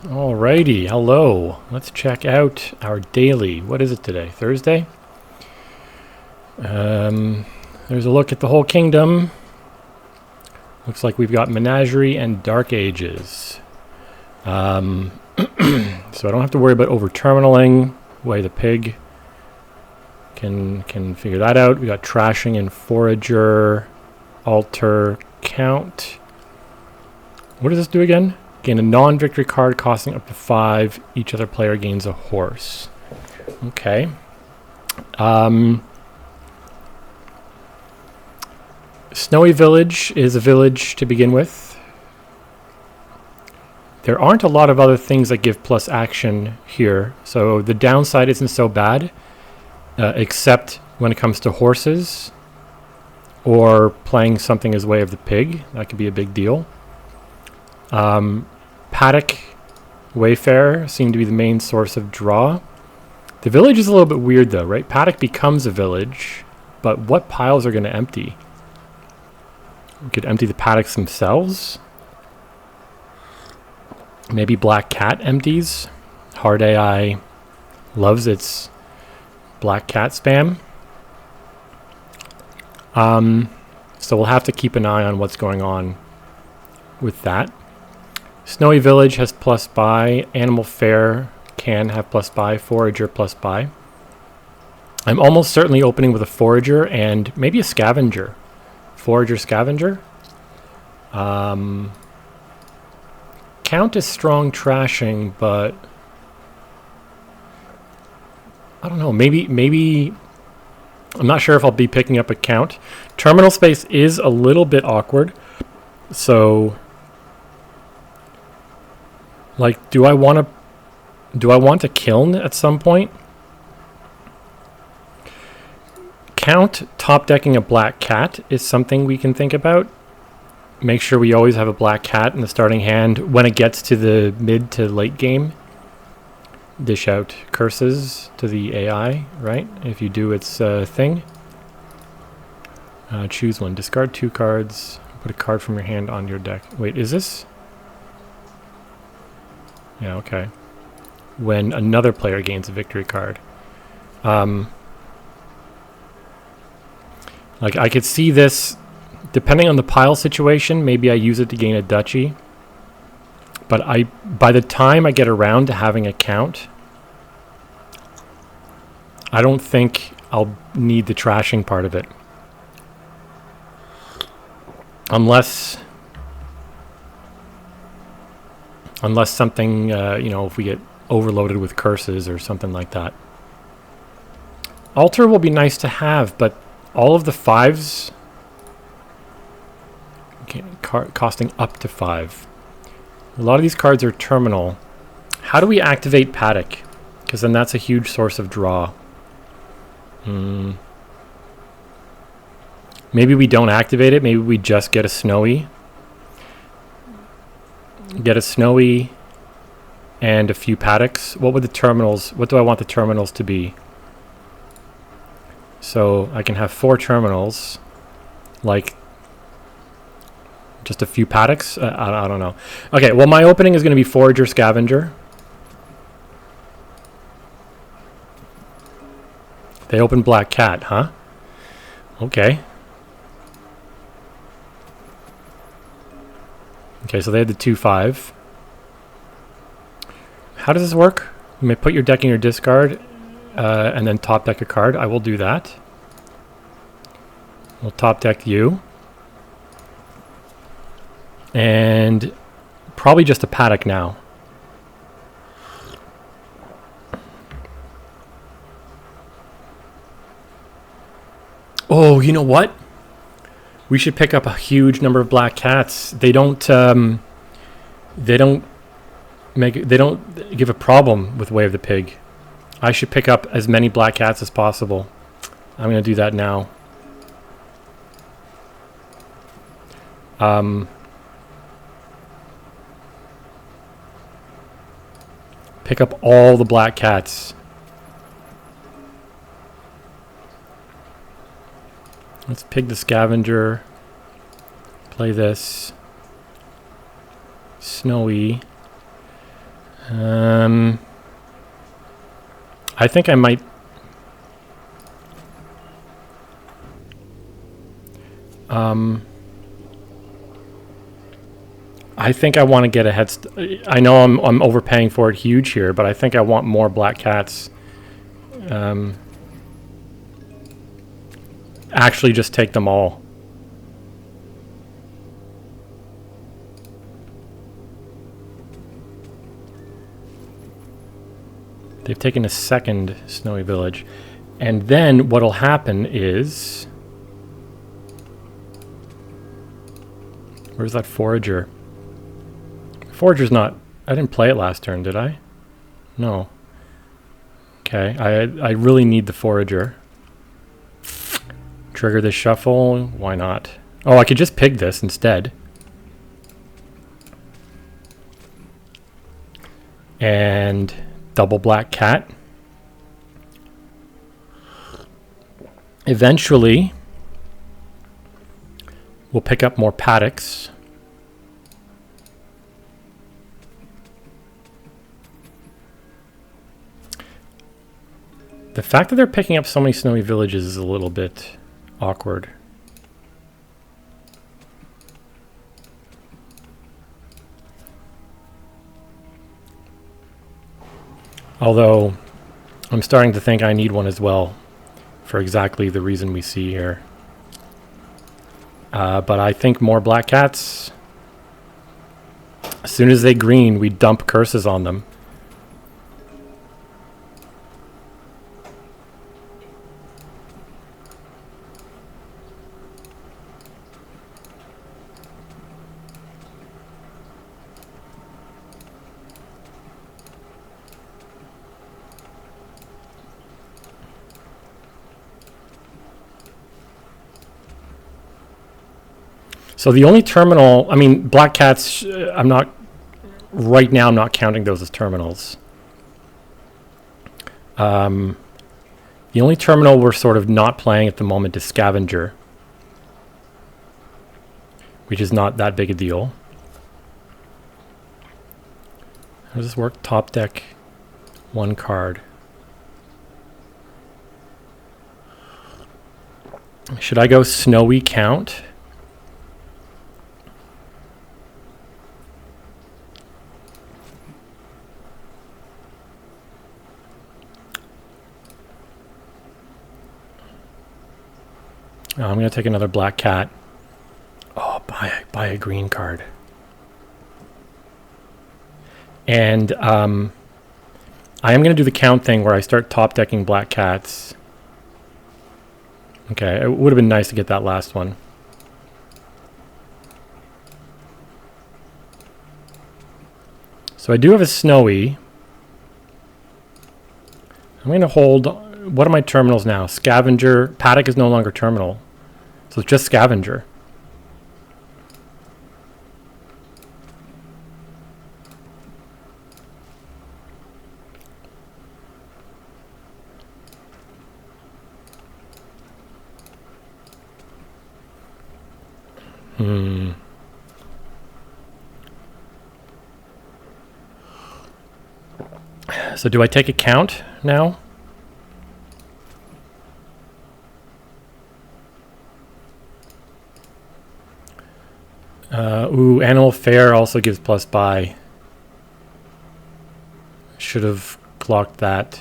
Alrighty, hello. Let's check out our daily. What is it today? Thursday? There's a look at the whole kingdom. Looks like we've got Menagerie and Dark Ages. So I don't have to worry about over-terminaling. Way the pig can figure that out. We got Trashing and Forager, Altar, Count. What does this do again? Gain a non-victory card costing up to 5. Each other player gains a horse. Okay. Snowy Village is a village to begin with. There aren't a lot of other things that give plus action here, so the downside isn't so bad, except when it comes to horses or playing something as Way of the Pig. That could be a big deal. Paddock, Wayfarer seem to be the main source of draw. The village is a little bit weird though, right? Paddock becomes a village, but what piles are going to empty? We could empty the paddocks themselves. Maybe Black Cat empties. Hard AI loves its Black Cat spam. So we'll have to keep an eye on what's going on with that. Snowy Village has plus buy. Animal Fair can have plus buy. Forager plus buy. I'm almost certainly opening with a Forager and maybe a Scavenger. Forager, Scavenger. Count is strong trashing, but I don't know. Maybe I'm not sure if I'll be picking up a Count. Terminal space is a little bit awkward, so. Like, do I want a kiln at some point? Count top decking a Black Cat is something we can think about. Make sure we always have a Black Cat in the starting hand when it gets to the mid to late game. Dish out curses to the AI, right? If you do its thing. Choose one. Discard 2 cards. Put a card from your hand on your deck. Wait, is this? Yeah, okay. When another player gains a victory card. Like, I could see this, depending on the pile situation, maybe I use it to gain a duchy. But by the time I get around to having a Count, I don't think I'll need the trashing part of it. Unless something, if we get overloaded with curses or something like that. Altar will be nice to have, but all of the 5s costing up to 5. A lot of these cards are terminal. How do we activate Paddock? Because then that's a huge source of draw. Maybe we don't activate it. Maybe we just get a Snowy. Get a Snowy and a few Paddocks. What would the terminals, what do I want the terminals to be? So I can have 4 terminals, like just a few Paddocks. I don't know. Okay, well, my opening is going to be Forager, Scavenger. They open Black Cat, huh? Okay. Okay, so they had the 2/5. How does this work? You may put your deck in your discard and then top deck a card. I will do that. We'll top deck you. And probably just a Paddock now. Oh, you know what? We should pick up a huge number of Black Cats. They don't give a problem with Way of the Pig. I should pick up as many Black Cats as possible. I'm going to do that now. Pick up all the Black Cats. Let's pig the Scavenger. Play this. Snowy. I think I might... I think I want to get ahead. I know I'm overpaying for it huge here, but I think I want more black cats. Actually, just take them all. They've taken a second snowy village. And then what'll happen is... Where's that forager? Forager's not... I didn't play it last turn, did I? No. Okay, I really need the forager. Trigger the shuffle. Why not? Oh, I could just pig this instead. And double black cat. Eventually, we'll pick up more paddocks. The fact that they're picking up so many snowy villages is a little bit awkward. Although, I'm starting to think I need one as well, for exactly the reason we see here. But I think more black cats. As soon as they green, we dump curses on them. So the only terminal, I mean, black cats, right now I'm not counting those as terminals. The only terminal we're sort of not playing at the moment is Scavenger, which is not that big a deal. How does this work? Top deck, one card. Should I go Snowy Count? Oh, I'm going to take another black cat. Oh, buy a green card. And I am going to do the count thing where I start top decking black cats. Okay, it would have been nice to get that last one. So I do have a Snowy. I'm going to hold... What are my terminals now? Scavenger. Paddock is no longer terminal. So it's just Scavenger. So do I take a count now? Ooh, Animal Fair also gives plus buy. Should have clocked that.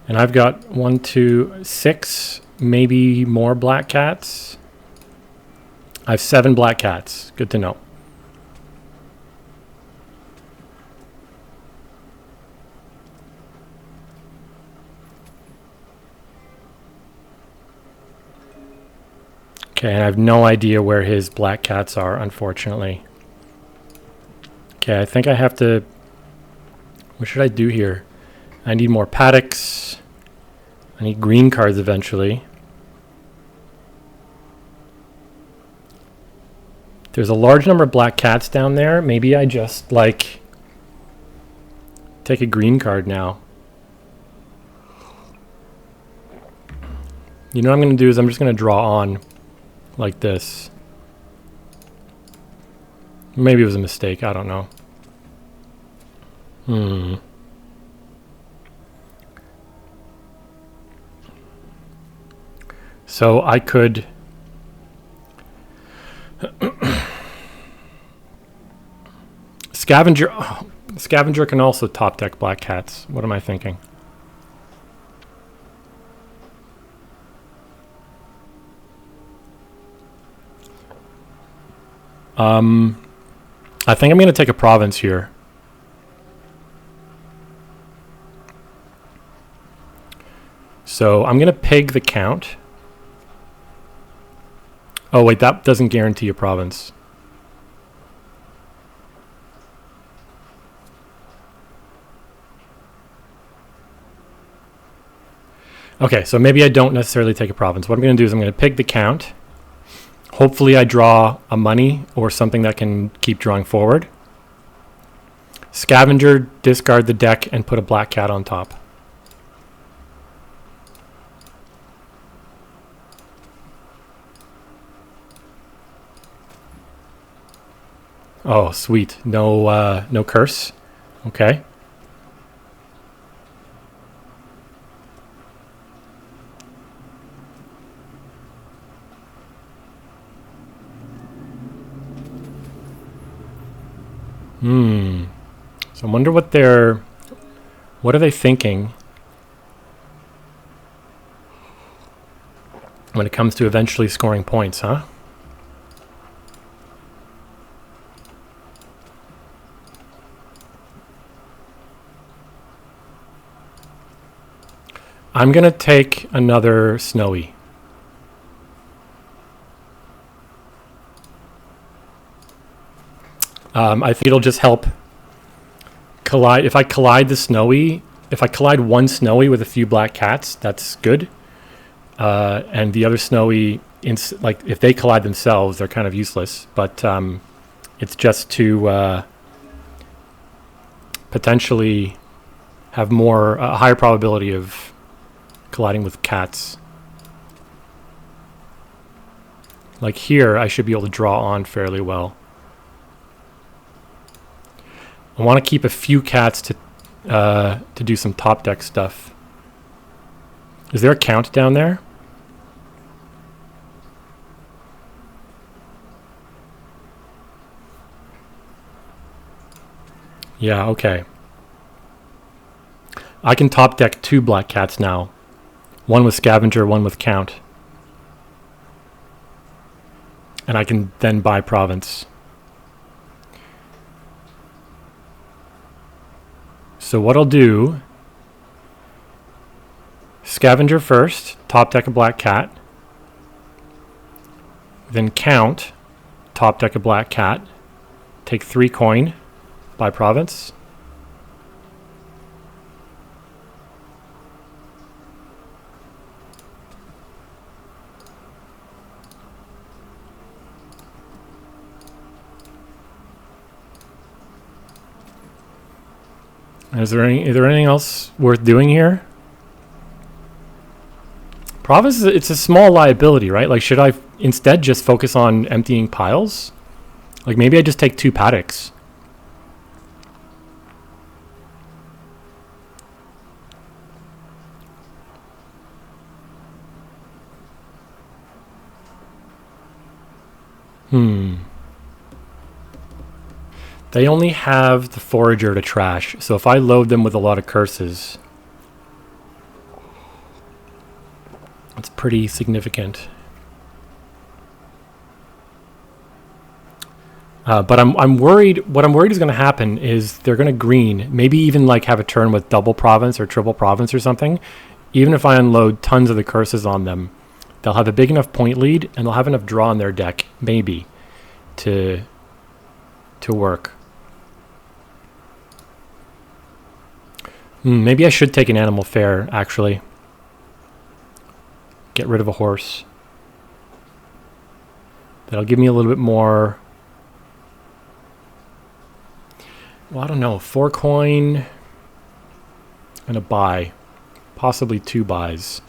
And I've got 1, 2, 6, maybe more black cats. I have 7 black cats. Good to know. Okay, and I have no idea where his black cats are, unfortunately. Okay, I think I have to... What should I do here? I need more paddocks. I need green cards eventually. There's a large number of black cats down there. Maybe I just, like, take a green card now. You know what I'm going to do is I'm just going to draw on like this. Maybe it was a mistake. I don't know. So I could... Scavenger... Oh, Scavenger can also top deck black cats. What am I thinking? I think I'm going to take a province here. So I'm going to pig the count. Oh, wait, that doesn't guarantee a province. Okay, so maybe I don't necessarily take a province. What I'm going to do is I'm going to pig the count. Hopefully I draw a money or something that can keep drawing forward. Scavenger, discard the deck, and put a black cat on top. Oh, sweet. No, no curse. Okay. So I wonder what are they thinking when it comes to eventually scoring points, huh? I'm going to take another snowy. I think it'll just help collide. If I collide the snowy, if I collide one snowy with a few black cats, that's good. And the other snowy, like if they collide themselves, they're kind of useless. But it's just to potentially have a higher probability of colliding with cats. Like here, I should be able to draw on fairly well. I want to keep a few cats to do some top deck stuff. Is there a count down there? Yeah, okay. I can top deck 2 black cats now. One with Scavenger, one with Count. And I can then buy Province. So what I'll do, Scavenger first, top deck a black cat. Then Count, top deck a black cat. Take 3 coin, buy Province. Is there anything else worth doing here? Province, it's a small liability, right? Like, should I instead just focus on emptying piles? Like, maybe I just take 2 paddocks. They only have the Forager to trash, so if I load them with a lot of curses, it's pretty significant. But I'm worried. What I'm worried is going to happen is they're going to green, maybe even like have a turn with double Province or triple Province or something. Even if I unload tons of the curses on them, they'll have a big enough point lead and they'll have enough draw in their deck, maybe, to work. Maybe I should take an Animal Fair, actually. Get rid of a horse. That'll give me a little bit more... Well, I don't know. 4 coin and a buy. Possibly 2 buys.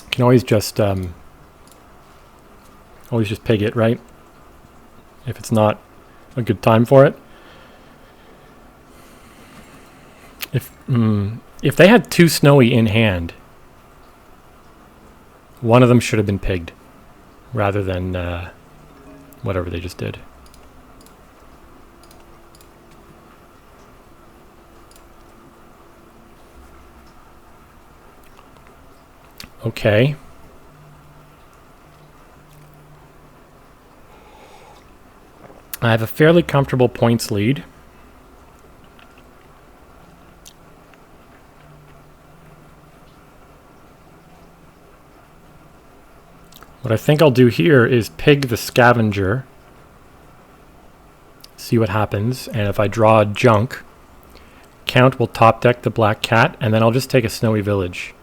Can always just Always just pig it, right? If it's not a good time for it. If they had 2 snowy in hand, one of them should have been pigged rather than whatever they just did. Okay. I have a fairly comfortable points lead. What I think I'll do here is pig the scavenger, see what happens, and if I draw a junk, Count will top deck the black cat, and then I'll just take a snowy village.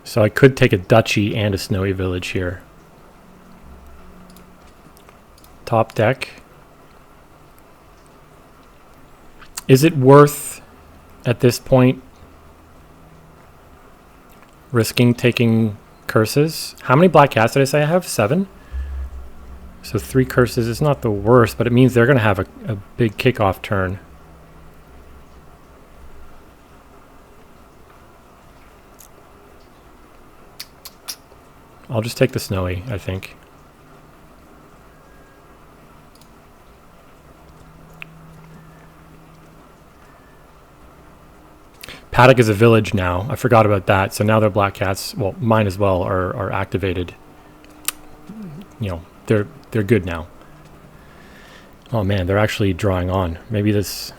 So I could take a duchy and a snowy village here. Top deck. Is it worth, at this point, risking taking curses? How many black cats did I say I have? 7? So 3 curses is not the worst, but it means they're going to have a big kickoff turn. I'll just take the snowy, I think. Paddock is a village now. I forgot about that. So now their black cats, well, mine as well, are activated. You know, they're good now. Oh man, they're actually drawing on. Maybe this...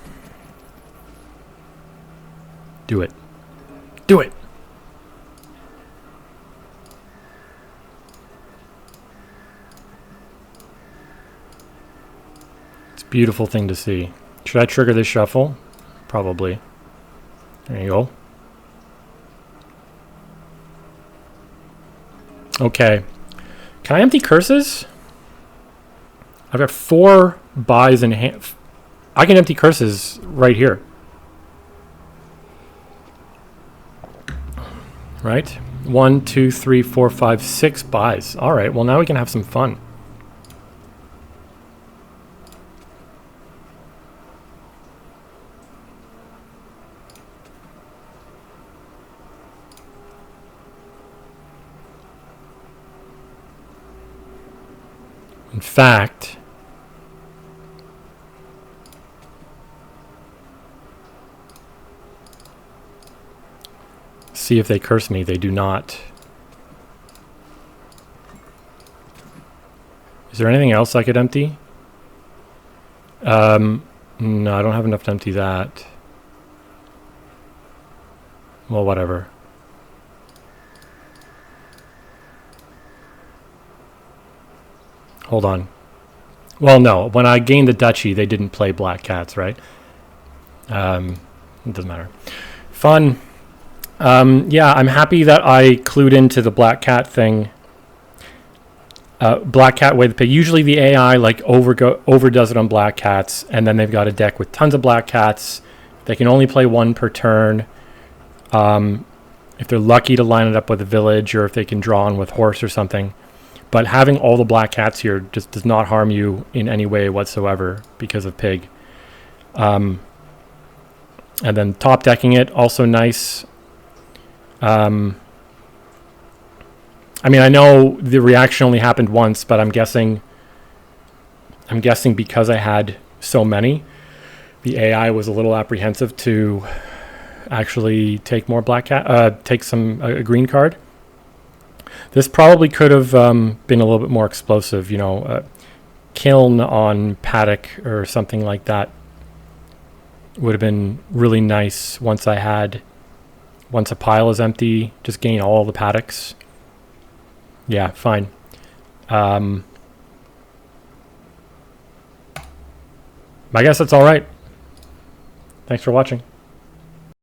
Do it. Do it! It's a beautiful thing to see. Should I trigger this shuffle? Probably. There you go. Okay. Can I empty curses? I've got 4 buys in hand. I can empty curses right here. Right? 1, 2, 3, 4, 5, 6 buys. All right. Well, now we can have some fun. In fact, see if they curse me. They do not. Is there anything else I could empty? No, I don't have enough to empty that. Well, whatever. Hold on. Well, no. When I gained the duchy, they didn't play black cats, right? It doesn't matter. Fun. Yeah, I'm happy that I clued into the black cat thing. Black cat way to pay. Usually the AI like overdoes it on black cats, and then they've got a deck with tons of black cats. They can only play 1 per turn. If they're lucky to line it up with a village, or if they can draw on with horse or something. But having all the black cats here just does not harm you in any way whatsoever because of pig. And then top decking it, also nice. I mean, I know the reaction only happened once, but I'm guessing because I had so many, the AI was a little apprehensive to actually take more black cat, take a green card. This probably could have been a little bit more explosive, you know, kiln on Paddock or something like that would have been really nice once a pile is empty, just gain all the Paddocks. Yeah, fine. I guess that's all right. Thanks for watching.